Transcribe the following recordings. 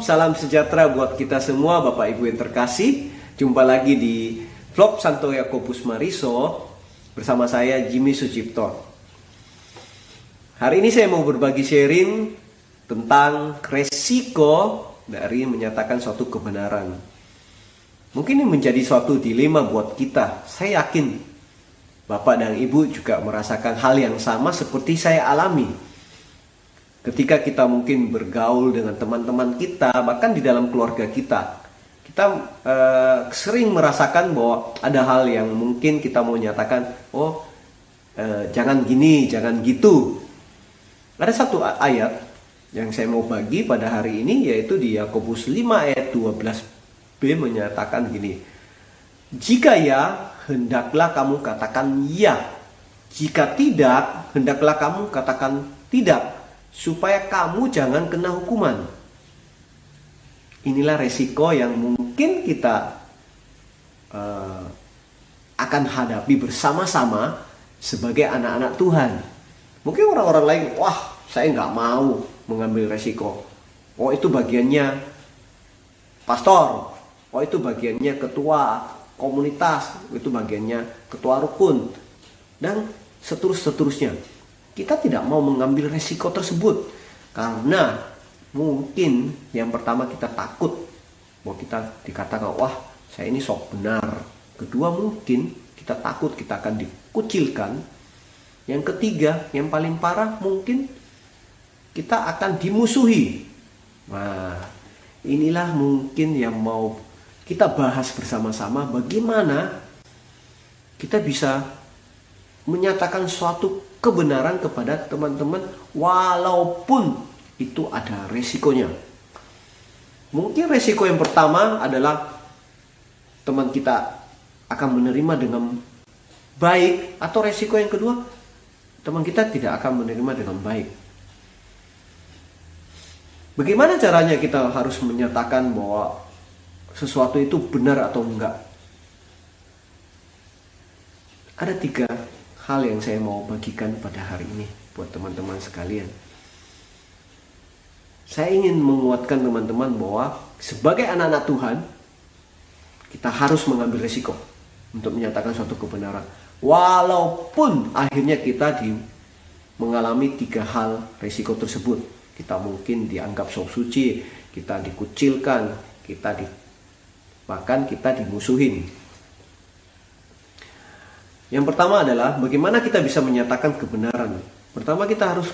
salam sejahtera buat kita semua Bapak Ibu yang terkasih. Jumpa lagi di vlog Santo Yakobus Mariso bersama saya Jimmy Sucipto. Hari ini saya mau berbagi sharing tentang resiko dari menyatakan suatu kebenaran. Mungkin ini menjadi suatu dilema buat kita. Saya yakin Bapak dan Ibu juga merasakan hal yang sama seperti saya alami. Ketika kita mungkin bergaul dengan teman-teman kita, bahkan di dalam keluarga kita sering merasakan bahwa ada hal yang mungkin kita mau nyatakan, jangan gini, jangan gitu. Ada satu ayat yang saya mau bagi pada hari ini, yaitu di Yakobus 5 ayat 12b menyatakan gini. Jika ya, hendaklah kamu katakan ya. Jika tidak, hendaklah kamu katakan tidak, supaya kamu jangan kena hukuman. Inilah resiko yang mungkin kita akan hadapi bersama-sama sebagai anak-anak Tuhan. Mungkin orang-orang lain, saya nggak mau mengambil resiko. Itu bagiannya pastor. Itu bagiannya ketua komunitas. Itu bagiannya ketua rukun. Dan seterusnya. Kita tidak mau mengambil resiko tersebut karena mungkin yang pertama kita takut bahwa kita dikatakan saya ini sok benar. Kedua, mungkin kita takut kita akan dikucilkan. Yang ketiga, yang paling parah, mungkin kita akan dimusuhi. Nah, inilah mungkin yang mau kita bahas bersama-sama, bagaimana kita bisa menyatakan suatu kebenaran kepada teman-teman walaupun itu ada resikonya. Mungkin resiko yang pertama adalah teman kita akan menerima dengan baik, atau resiko yang kedua, teman kita tidak akan menerima dengan baik. Bagaimana caranya kita harus menyatakan bahwa sesuatu itu benar atau enggak? Ada 3 hal yang saya mau bagikan pada hari ini buat teman-teman sekalian. Saya ingin menguatkan teman-teman bahwa sebagai anak-anak Tuhan, kita harus mengambil resiko untuk menyatakan suatu kebenaran. Walaupun akhirnya kita mengalami 3 hal resiko tersebut. Kita mungkin dianggap sok suci, kita dikucilkan, bahkan kita dimusuhin. Yang pertama adalah bagaimana kita bisa menyatakan kebenaran. Pertama, kita harus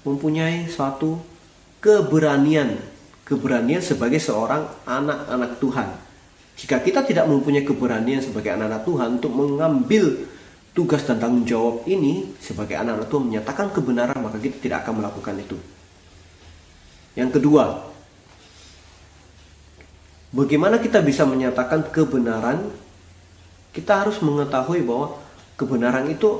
mempunyai suatu keberanian sebagai seorang anak-anak Tuhan. Jika kita tidak mempunyai keberanian sebagai anak-anak Tuhan untuk mengambil tugas dan tanggung jawab ini sebagai anak-anak Tuhan, menyatakan kebenaran, maka kita tidak akan melakukan itu. Yang kedua, bagaimana kita bisa menyatakan kebenaran? Kita harus mengetahui bahwa kebenaran itu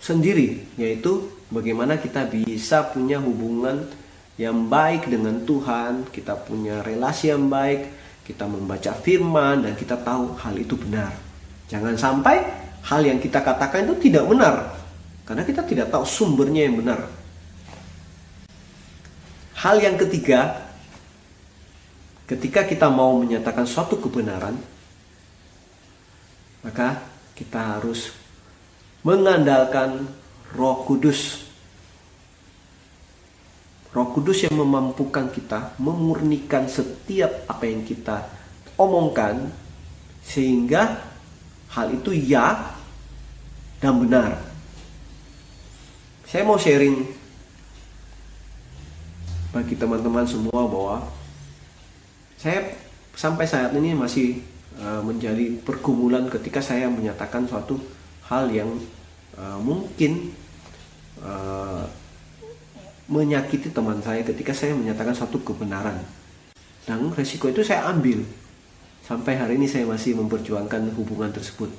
sendiri, yaitu bagaimana kita bisa punya hubungan yang baik dengan Tuhan, kita punya relasi yang baik, kita membaca firman, dan kita tahu hal itu benar. Jangan sampai hal yang kita katakan itu tidak benar, karena kita tidak tahu sumbernya yang benar. Hal yang ketiga, ketika kita mau menyatakan suatu kebenaran, maka kita harus mengandalkan Roh Kudus. Roh Kudus yang memampukan kita memurnikan setiap apa yang kita omongkan, sehingga hal itu ya dan benar. Saya mau sharing bagi teman-teman semua bahwa saya sampai saat ini masih menjadi pergumulan ketika saya menyatakan suatu hal yang mungkin menyakiti teman saya ketika saya menyatakan suatu kebenaran. Dan resiko itu saya ambil. Sampai hari ini saya masih memperjuangkan hubungan tersebut.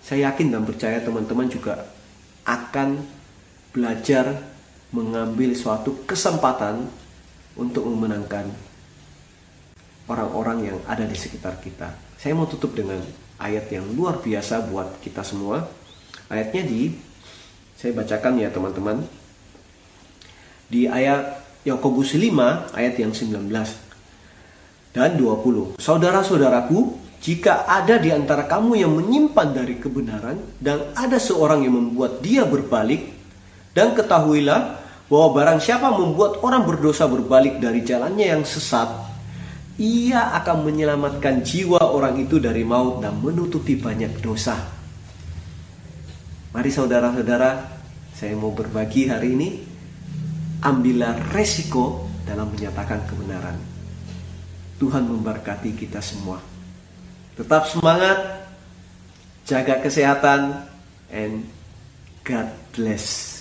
Saya yakin dan percaya teman-teman juga akan belajar mengambil suatu kesempatan untuk memenangkan orang-orang yang ada di sekitar kita. Saya mau tutup dengan ayat yang luar biasa buat kita semua. Ayatnya saya bacakan ya teman-teman. Di ayat Yakobus 5 ayat yang 19 dan 20. Saudara-saudaraku, jika ada di antara kamu yang menyimpan dari kebenaran dan ada seorang yang membuat dia berbalik, dan ketahuilah bahwa barang siapa membuat orang berdosa berbalik dari jalannya yang sesat, ia akan menyelamatkan jiwa orang itu dari maut dan menutupi banyak dosa. Mari saudara-saudara, saya mau berbagi hari ini. Ambillah resiko dalam menyatakan kebenaran. Tuhan memberkati kita semua. Tetap semangat, jaga kesehatan, and God bless.